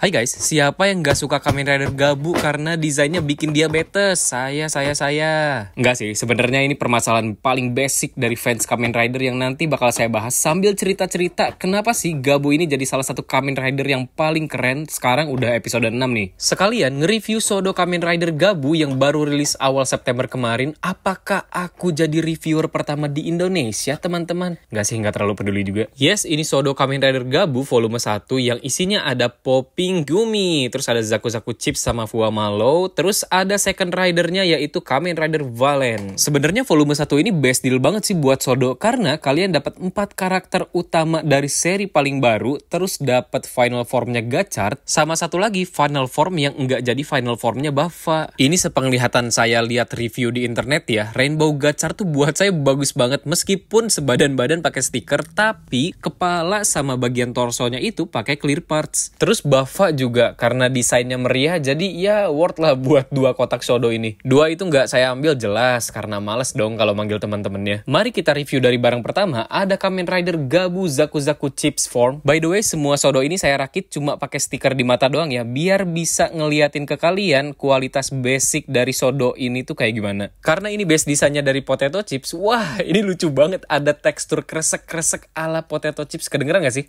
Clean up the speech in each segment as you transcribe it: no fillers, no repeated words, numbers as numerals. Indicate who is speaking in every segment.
Speaker 1: Hai guys, siapa yang gak suka Kamen Rider Gabu karena desainnya bikin diabetes? Saya. Enggak sih, sebenarnya ini permasalahan paling basic dari fans Kamen Rider yang nanti bakal saya bahas sambil cerita-cerita kenapa sih Gabu ini jadi salah satu Kamen Rider yang paling keren. Sekarang udah episode 6 nih. Sekalian nge-review Sodo Kamen Rider Gabu yang baru rilis awal September kemarin. Apakah aku jadi reviewer pertama di Indonesia, teman-teman? Enggak sih, enggak terlalu peduli juga. Yes, ini Sodo Kamen Rider Gabu volume 1 yang isinya ada Popping Gumi, terus ada Zaku Chips sama Fuamalo, terus ada second ridernya yaitu Kamen Rider Valen. Sebenarnya volume 1 ini best deal banget sih buat Sodo karena kalian dapat 4 karakter utama dari seri paling baru, terus dapat final formnya Gachard, sama satu lagi final form yang enggak jadi final formnya Buffa. Ini sepenglihatan saya lihat review di internet ya, Rainbow Gachard tuh buat saya bagus banget meskipun sebadan-badan pakai stiker, tapi kepala sama bagian torsonya itu pakai clear parts. Terus Buffa juga karena desainnya meriah, jadi ya worth lah buat 2 kotak Sodo ini. 2 itu nggak saya ambil jelas karena males dong kalau manggil teman-temannya. Mari kita review dari barang pertama, ada Kamen Rider Gabu Zaku Chips form. By the way, semua Sodo ini saya rakit cuma pakai stiker di mata doang ya, biar bisa ngeliatin ke kalian kualitas basic dari Sodo ini tuh kayak gimana. Karena ini base desainnya dari Potato Chips, wah ini lucu banget, ada tekstur kresek-kresek ala Potato Chips, kedengeran nggak sih?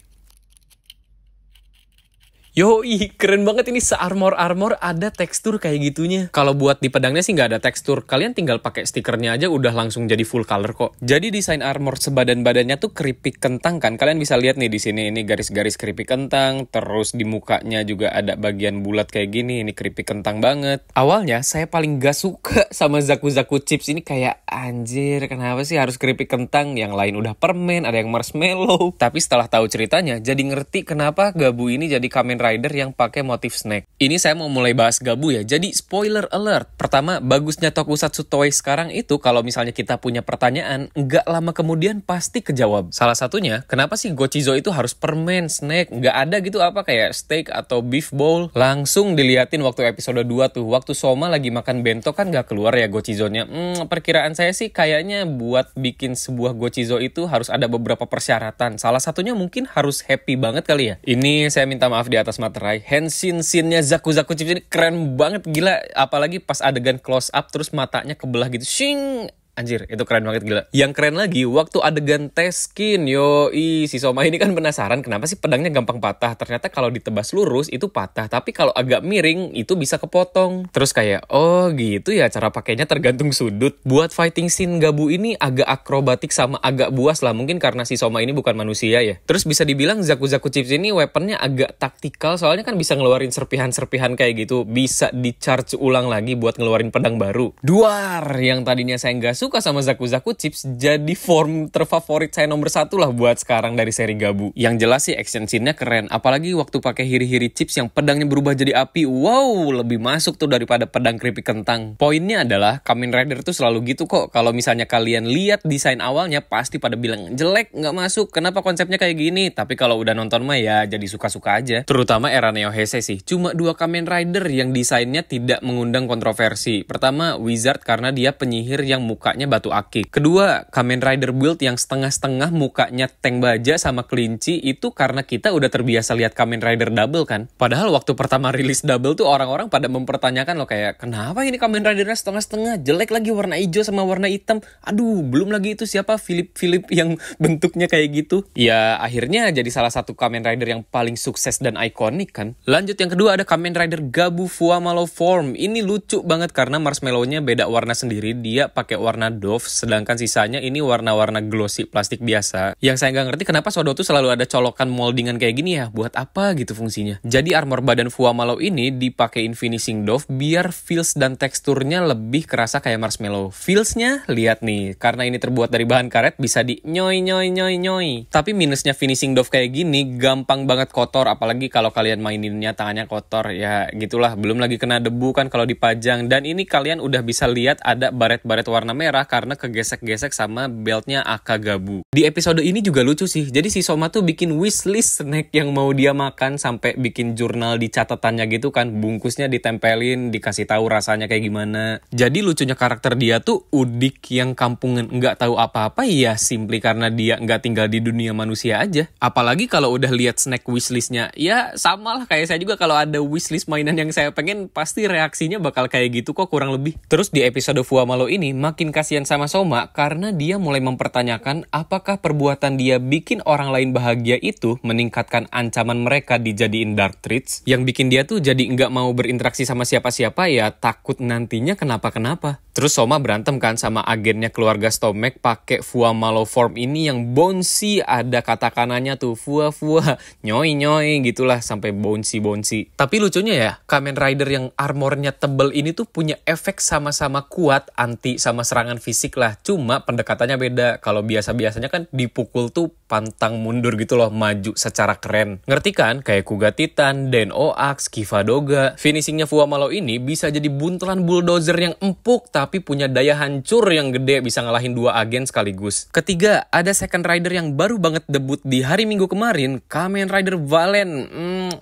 Speaker 1: Yoi, keren banget ini, se-armor-armor ada tekstur kayak gitunya. Kalau buat di pedangnya sih nggak ada tekstur, kalian tinggal pakai stikernya aja udah langsung jadi full color kok. Jadi desain armor sebadan-badannya tuh keripik kentang kan, kalian bisa lihat nih di sini ini garis-garis keripik kentang, terus di mukanya juga ada bagian bulat kayak gini, ini keripik kentang banget. Awalnya saya paling gak suka sama Zaku Chips ini, kayak anjir kenapa sih harus keripik kentang, yang lain udah permen, ada yang marshmallow. Tapi setelah tahu ceritanya, jadi ngerti kenapa Gabu ini jadi Kamen Rider yang pakai motif snake. Ini saya mau mulai bahas Gabu ya. Jadi spoiler alert. Pertama, bagusnya Tokusatsu Toei sekarang itu kalau misalnya kita punya pertanyaan, nggak lama kemudian pasti kejawab. Salah satunya, kenapa sih Gochizo itu harus permen, snake? Nggak ada gitu apa kayak steak atau beef bowl? Langsung diliatin waktu episode 2 tuh. Waktu Soma lagi makan bento kan nggak keluar ya Gochizo-nya. Perkiraan saya sih kayaknya buat bikin sebuah Gochizo itu harus ada beberapa persyaratan. Salah satunya mungkin harus happy banget kali ya. Ini saya minta maaf di atas materai, henshin scene-nya Zaku Chips ini keren banget, gila. Apalagi pas adegan close up terus matanya kebelah gitu, shing. Anjir, itu keren banget, gila. Yang keren lagi, waktu adegan test skin, yoi, si Soma ini kan penasaran kenapa sih pedangnya gampang patah. Ternyata kalau ditebas lurus itu patah, tapi kalau agak miring itu bisa kepotong. Terus kayak, oh gitu ya cara pakainya tergantung sudut. Buat fighting scene Gabu ini agak akrobatik sama agak buas lah, mungkin karena si Soma ini bukan manusia ya. Terus bisa dibilang Zaku Chips ini weaponnya agak taktikal, soalnya kan bisa ngeluarin serpihan-serpihan kayak gitu, bisa di-charge ulang lagi buat ngeluarin pedang baru. Duar, yang tadinya saya nggak suka sama Zaku Chips jadi form terfavorit saya nomor 1 lah buat sekarang dari seri Gabu. Yang jelas sih action scene-nya keren, apalagi waktu pakai hiri-hiri Chips yang pedangnya berubah jadi api. Wow, lebih masuk tuh daripada pedang keripik kentang. Poinnya adalah Kamen Rider tuh selalu gitu kok. Kalau misalnya kalian lihat desain awalnya pasti pada bilang jelek, nggak masuk, kenapa konsepnya kayak gini. Tapi kalau udah nonton mah ya jadi suka-suka aja. Terutama era Neo Heisei sih, cuma 2 Kamen Rider yang desainnya tidak mengundang kontroversi. Pertama, Wizard karena dia penyihir yang mukanya batu akik. Kedua, Kamen Rider build yang setengah-setengah mukanya tank baja sama kelinci, itu karena kita udah terbiasa lihat Kamen Rider double kan. Padahal waktu pertama rilis double tuh orang-orang pada mempertanyakan loh, kayak kenapa ini Kamen Ridernya setengah-setengah, jelek lagi warna hijau sama warna hitam. Aduh, belum lagi itu siapa Philip yang bentuknya kayak gitu. Ya akhirnya jadi salah satu Kamen Rider yang paling sukses dan ikonik kan. Lanjut, yang kedua ada Kamen Rider Gabu Fuamalo form. Ini lucu banget karena marshmallow-nya beda warna sendiri, dia pakai warna doff, sedangkan sisanya ini warna-warna glossy plastik biasa. Yang saya nggak ngerti kenapa Sodo tuh selalu ada colokan moldingan kayak gini ya, buat apa gitu fungsinya. Jadi armor badan Fuamalo ini dipakein finishing doff biar feels dan teksturnya lebih kerasa kayak marshmallow. Feelsnya lihat nih, karena ini terbuat dari bahan karet bisa di nyoy. Tapi minusnya finishing doff kayak gini, gampang banget kotor, apalagi kalau kalian maininnya tangannya kotor ya gitulah. Belum lagi kena debu kan kalau dipajang. Dan ini kalian udah bisa lihat ada baret-baret warna merah merah karena kegesek-gesek sama beltnya Akagabu. Di episode ini juga lucu sih. Jadi si Soma tuh bikin wishlist snack yang mau dia makan sampai bikin jurnal di catatannya gitu kan. Bungkusnya ditempelin, dikasih tahu rasanya kayak gimana. Jadi lucunya karakter dia tuh udik yang kampungan nggak tahu apa-apa ya simply karena dia nggak tinggal di dunia manusia aja. Apalagi kalau udah lihat snack wishlistnya, ya sama lah kayak saya juga kalau ada wishlist mainan yang saya pengen pasti reaksinya bakal kayak gitu kok kurang lebih. Terus di episode Fuamalo ini makin kasihan sama Soma karena dia mulai mempertanyakan apakah perbuatan dia bikin orang lain bahagia itu meningkatkan ancaman mereka dijadiin dark treats, yang bikin dia tuh jadi nggak mau berinteraksi sama siapa-siapa ya takut nantinya kenapa-kenapa. Terus Soma berantem kan sama agennya keluarga Stomek pakai Fuamalo form ini yang bouncy, ada kata-kananya tuh fua-fua, nyoi-nyoi gitulah sampai bouncy-bouncy. Tapi lucunya ya, Kamen Rider yang armornya tebel ini tuh punya efek sama-sama kuat anti sama serangan fisik lah. Cuma pendekatannya beda. Kalau biasa-biasanya kan dipukul tuh pantang mundur gitu loh, maju secara keren. Ngerti kan? Kayak Kuga Titan, Den-O Axe, Kifadoga. Finishingnya Fuamalo ini bisa jadi buntelan bulldozer yang empuk tapi punya daya hancur yang gede, bisa ngalahin 2 agen sekaligus. Ketiga, ada second rider yang baru banget debut di hari Minggu kemarin, Kamen Rider Valen.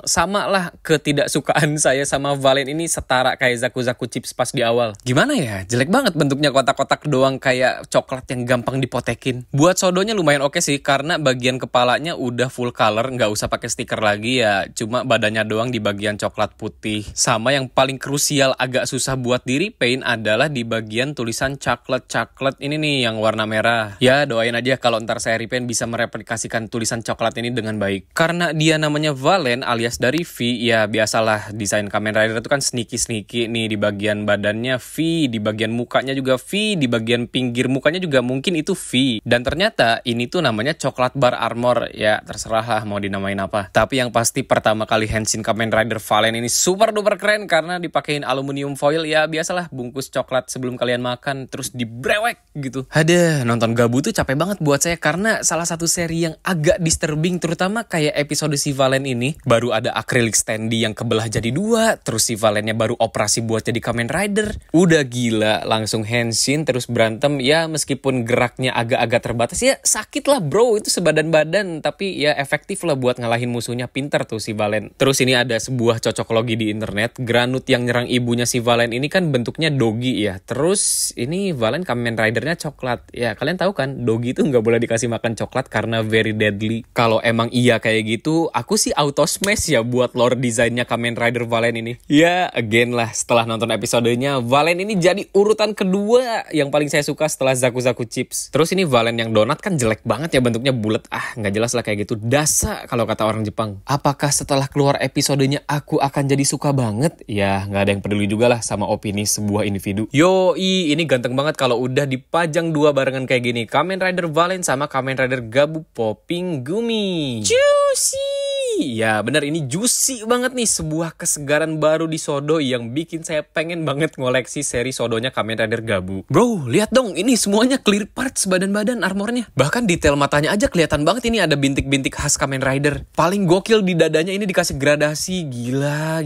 Speaker 1: Sama lah, ketidaksukaan saya sama Valen ini setara kayak Zaku-Zaku Chips pas di awal. Gimana ya? Jelek banget bentuknya, kotak-kotak doang kayak coklat yang gampang dipotekin. Buat sodonya lumayan oke sih, karena bagian kepalanya udah full color, nggak usah pakai stiker lagi ya, cuma badannya doang di bagian coklat putih. Sama yang paling krusial agak susah buat di repaint adalah di bagian tulisan coklat ini nih yang warna merah. Ya doain aja kalau ntar saya repaint bisa mereplikasikan tulisan coklat ini dengan baik. Karena dia namanya Valen alias dari V, ya biasalah desain Kamen Rider itu kan sneaky nih, di bagian badannya V, di bagian mukanya juga V, di bagian pinggir mukanya juga mungkin itu V. Dan ternyata ini tuh namanya coklat bar armor, ya terserah lah mau dinamain apa. Tapi yang pasti pertama kali Henshin Kamen Rider Valen ini super duper keren karena dipakein aluminium foil, ya biasalah bungkus coklat sebelum kalian makan terus dibrewek gitu. Aduh, nonton Gabu tuh capek banget buat saya karena salah satu seri yang agak disturbing, terutama kayak episode si Valen ini baru ada acrylic standee yang kebelah jadi 2, terus si Valennya baru operasi buat jadi Kamen Rider. Udah gila, langsung Henshin terus berantem, ya meskipun geraknya agak-agak terbatas ya sakit lah bro, itu sebadan-badan tapi ya efektif lah buat ngalahin musuhnya, pinter tuh si Valen. Terus ini ada sebuah cocoklogi di internet, Granut yang nyerang ibunya si Valen ini kan bentuknya dogi ya, terus ini Valen Kamen Ridernya coklat. Ya kalian tahu kan dogi itu nggak boleh dikasih makan coklat karena very deadly. Kalau emang iya kayak gitu, aku sih auto smash ya buat lore desainnya Kamen Rider Valen ini. Ya again lah, setelah nonton episodenya Valen ini jadi urutan kedua yang paling saya suka setelah Zaku-Zaku Chips. Terus ini Valen yang donat kan jelek banget ya, bentuknya bulat, nggak jelas lah kayak gitu, dasa kalau kata orang Jepang. Apakah setelah keluar episodenya aku akan jadi suka banget? Ya nggak ada yang peduli juga lah sama opini sebuah individu. Yoi, ini ganteng banget kalau udah dipajang 2 barengan kayak gini, Kamen Rider Valen sama Kamen Rider Gabu Popping Gumi. Juicy! Ya bener, ini juicy banget nih, sebuah kesegaran baru di Sodo yang bikin saya pengen banget ngoleksi seri Sodonya Kamen Rider Gabu. Bro, lihat dong, ini semuanya clear parts badan-badan armornya. Bahkan detail matanya aja kelihatan banget, ini ada bintik-bintik khas Kamen Rider. Paling gokil di dadanya ini dikasih gradasi, gila.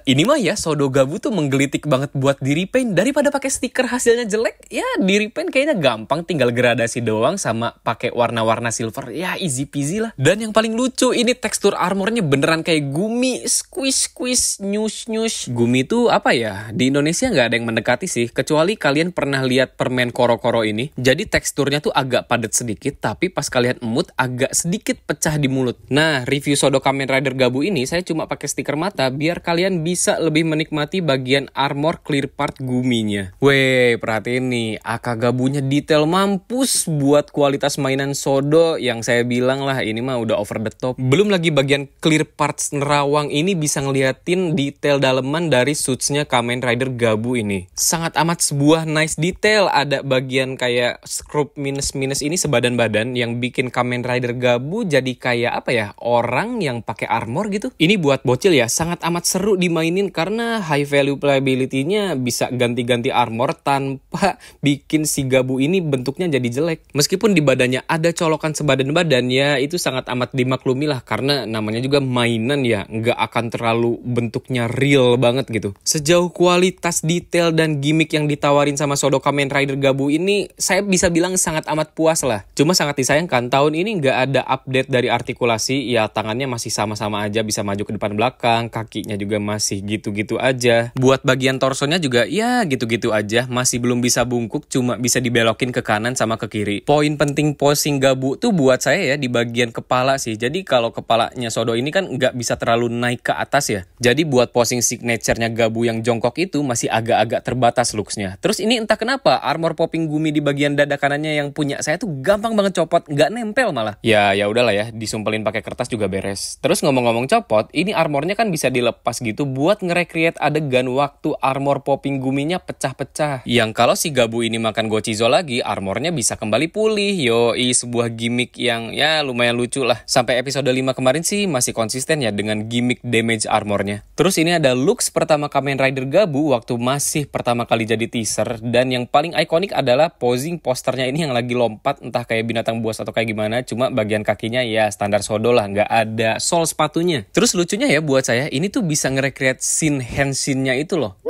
Speaker 1: Ini mah ya Sodo Gabu tuh menggelitik banget buat di repaint, daripada pakai stiker hasilnya jelek, ya di repaint kayaknya gampang, tinggal gradasi doang sama pakai warna-warna silver, ya easy peasy lah. Dan yang paling lucu ini tekstur armornya beneran kayak gumi, squish, nyush. Gumi tuh apa ya? Di Indonesia nggak ada yang mendekati sih, kecuali kalian pernah lihat permen koro-koro ini. Jadi teksturnya tuh agak padat sedikit, tapi pas kalian emut agak sedikit pecah di mulut. Nah, review Sodo Kamen Rider Gabu ini saya cuma pakai stiker mata biar kalian bisa lebih menikmati bagian armor clear part guminya. Weh, perhatiin nih, Akagabunya detail mampus buat kualitas mainan Sodo yang saya bilang lah ini mah udah over the top. Belum lagi bagian clear parts nerawang ini bisa ngeliatin detail daleman dari suitsnya Kamen Rider Gabu ini. Sangat amat sebuah nice detail, ada bagian kayak scrub minus-minus ini sebadan-badan yang bikin Kamen Rider Gabu jadi kayak apa ya, orang yang pakai armor gitu. Ini buat bocil ya, sangat amat seru dimainin karena high value playability-nya bisa ganti-ganti armor tanpa bikin si Gabu ini bentuknya jadi jelek. Meskipun di badannya ada colokan sebadan-badan ya, itu sangat amat dimaklumi lah karena namanya juga mainan ya, nggak akan terlalu bentuknya real banget gitu. Sejauh kualitas detail dan gimmick yang ditawarin sama Shodo Kamen Rider Gabu ini, saya bisa bilang sangat amat puas lah. Cuma sangat disayangkan tahun ini nggak ada update dari artikulasi, ya tangannya masih sama-sama aja, bisa maju ke depan belakang, kakinya juga masih gitu-gitu aja. Buat bagian torsonya juga ya gitu-gitu aja, masih belum bisa bungkuk, cuma bisa dibelokin ke kanan sama ke kiri. Poin penting posing Gabu tuh buat saya ya di bagian kepala sih. Jadi kalau kepalanya Shodo ini kan nggak bisa terlalu naik ke atas ya. Jadi buat posing signature-nya Gabu yang jongkok itu masih agak-agak terbatas looks-nya. Terus ini entah kenapa armor popping gumi di bagian dada kanannya yang punya saya tuh gampang banget copot, nggak nempel malah. Ya udahlah ya, disumpelin pakai kertas juga beres. Terus ngomong-ngomong copot, ini armornya kan bisa dilepas gitu buat nge-recreate adegan waktu armor popping guminya pecah-pecah. Yang kalau si Gabu ini makan Gochizo lagi, armornya bisa kembali pulih. Yoi, sebuah gimmick yang ya lumayan lucu lah. Sampai episode 5 kemarin sih masih konsisten ya dengan gimmick damage armornya. Terus ini ada looks pertama Kamen Rider Gabu waktu masih pertama kali jadi teaser. Dan yang paling ikonik adalah posing posternya ini yang lagi lompat, entah kayak binatang buas atau kayak gimana. Cuma bagian kakinya ya standar Shodo lah, nggak ada sol sepatunya. Terus lucunya ya buat saya, ini tuh bisa nge-recreate scene Henshin-nya itu loh.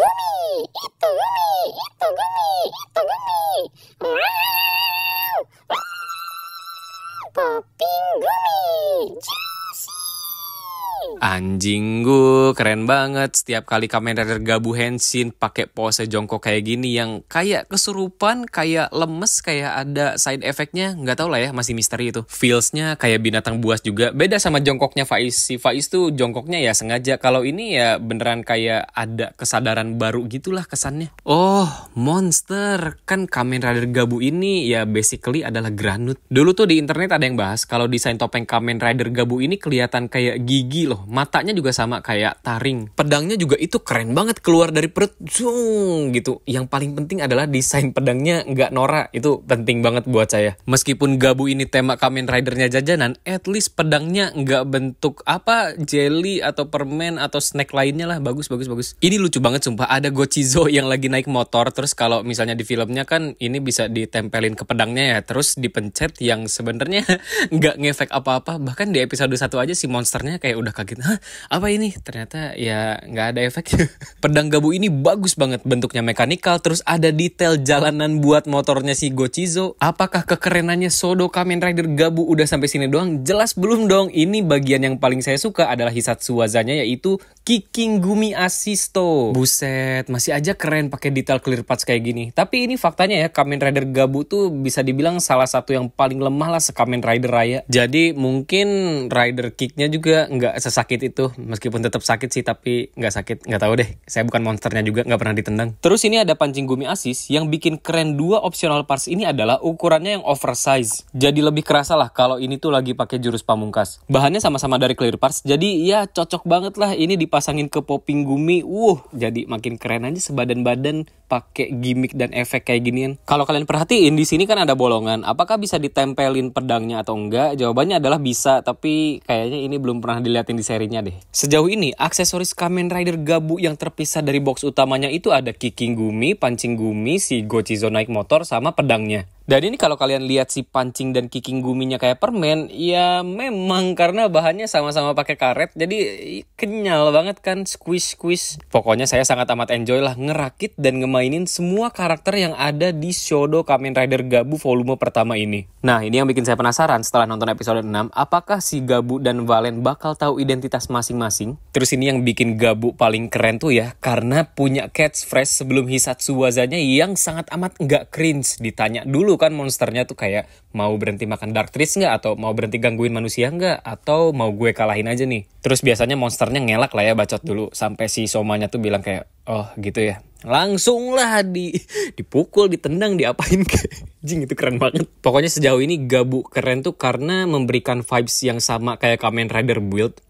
Speaker 1: Popping gumi, anjing gue keren banget. Setiap kali Kamen Rider Gabu Henshin pakai pose jongkok kayak gini yang kayak kesurupan, kayak lemes, kayak ada side effect-nya, nggak tahu lah ya, masih misteri itu. Feels-nya kayak binatang buas juga. Beda sama jongkoknya Faiz. Si Faiz tuh jongkoknya ya sengaja. Kalau ini ya beneran kayak ada kesadaran baru gitulah kesannya. Oh, monster. Kan Kamen Rider Gabu ini ya basically adalah granut. Dulu tuh di internet ada yang bahas kalau desain topeng Kamen Rider Gabu ini kelihatan kayak gigi loh. Matanya juga sama kayak taring. Pedangnya juga itu keren banget keluar dari perut. Zung, gitu. Yang paling penting adalah desain pedangnya nggak norak. Itu penting banget buat saya. Meskipun Gabu ini tema Kamen Rider-nya jajanan, at least pedangnya nggak bentuk apa jelly atau permen atau snack lainnya lah. Bagus. Ini lucu banget sumpah. Ada Gochizo yang lagi naik motor. Terus kalau misalnya di filmnya kan ini bisa ditempelin ke pedangnya ya. Terus dipencet yang sebenarnya nggak ngefek apa-apa. Bahkan di episode 1 aja si monsternya kayak udah kaget. Hah, apa ini? Ternyata ya nggak ada efeknya. Pedang Gabu ini bagus banget, bentuknya mekanikal, terus ada detail jalanan buat motornya si Gochizo. Apakah kekerenannya Shodo Kamen Rider Gabu udah sampai sini doang? Jelas belum dong. Ini bagian yang paling saya suka adalah Hisatsu Wazanya, yaitu Kicking Gumi Assisto. Buset, masih aja keren pakai detail clear parts kayak gini. Tapi ini faktanya ya, Kamen Rider Gabu tuh bisa dibilang salah satu yang paling lemah lah se-Kamen Rider Raya. Jadi mungkin Rider Kicknya juga nggak sesakit itu, meskipun tetap sakit sih, tapi nggak sakit, nggak tahu deh, saya bukan monsternya juga, nggak pernah ditendang. Terus ini ada pancing Gumi Assist. Yang bikin keren dua optional parts ini adalah ukurannya yang oversize, jadi lebih kerasa lah kalau ini tuh lagi pakai jurus pamungkas. Bahannya sama-sama dari clear parts, jadi ya cocok banget lah ini dipasangin ke popping Gumi. Jadi makin keren aja sebadan-badan pakai gimmick dan efek kayak ginian. Kalau kalian perhatiin di sini kan ada bolongan, apakah bisa ditempelin pedangnya atau enggak? Jawabannya adalah bisa, tapi kayaknya ini belum pernah dilihatin di serinya deh. Sejauh ini aksesoris Kamen Rider Gabu yang terpisah dari box utamanya itu ada Kicking Gumi, pancing Gumi, si Gochizo naik motor, sama pedangnya. Dan ini kalau kalian lihat si pancing dan kicking guminya kayak permen, ya memang karena bahannya sama-sama pakai karet, jadi kenyal banget kan, squish. Pokoknya saya sangat amat enjoy lah ngerakit dan ngemainin semua karakter yang ada di Shodo Kamen Rider Gabu volume pertama ini. Nah, ini yang bikin saya penasaran setelah nonton episode 6, apakah si Gabu dan Valen bakal tahu identitas masing-masing? Terus ini yang bikin Gabu paling keren tuh ya, karena punya catchphrase sebelum Hisatsu Wazanya yang sangat amat nggak cringe. Ditanya dulu kan monsternya tuh kayak mau berhenti makan Dark Trees nggak, atau mau berhenti gangguin manusia nggak, atau mau gue kalahin aja nih. Terus biasanya monsternya ngelak lah ya, bacot dulu, sampai si Somanya tuh bilang kayak, oh gitu ya. Langsung lah dipukul, ditendang, diapain kayak. Jing, itu keren banget. Pokoknya sejauh ini Gabu keren tuh karena memberikan vibes yang sama kayak Kamen Rider Build.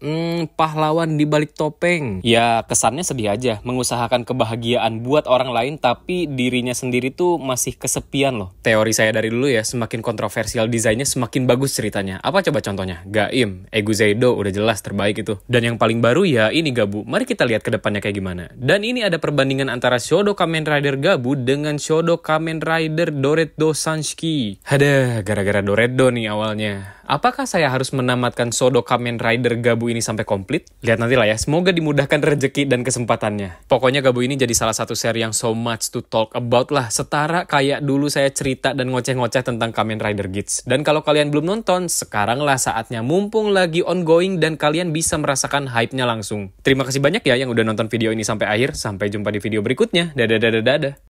Speaker 1: Pahlawan di balik topeng. Ya kesannya sedih aja, mengusahakan kebahagiaan buat orang lain tapi dirinya sendiri tuh masih kesepian loh. Teori saya dari dulu ya, semakin kontroversial desainnya semakin bagus ceritanya. Apa coba contohnya? Gaim, Eguzeido udah jelas terbaik itu. Dan yang paling baru ya ini Gabu. Mari kita lihat ke depannya kayak gimana. Dan ini ada perbandingan antara Shodo Kamen Rider Gabu dengan Shodo Kamen Rider Doretdo Sanshiki. Ada gara-gara Doredo nih awalnya. Apakah saya harus menamatkan Sodo Kamen Rider Gabu ini sampai komplit? Lihat nanti lah ya, semoga dimudahkan rezeki dan kesempatannya. Pokoknya Gabu ini jadi salah satu seri yang so much to talk about lah. Setara kayak dulu saya cerita dan ngoceh-ngoceh tentang Kamen Rider Geats. Dan kalau kalian belum nonton, sekarang lah saatnya, mumpung lagi ongoing dan kalian bisa merasakan hype-nya langsung. Terima kasih banyak ya yang udah nonton video ini sampai akhir. Sampai jumpa di video berikutnya. Dadah.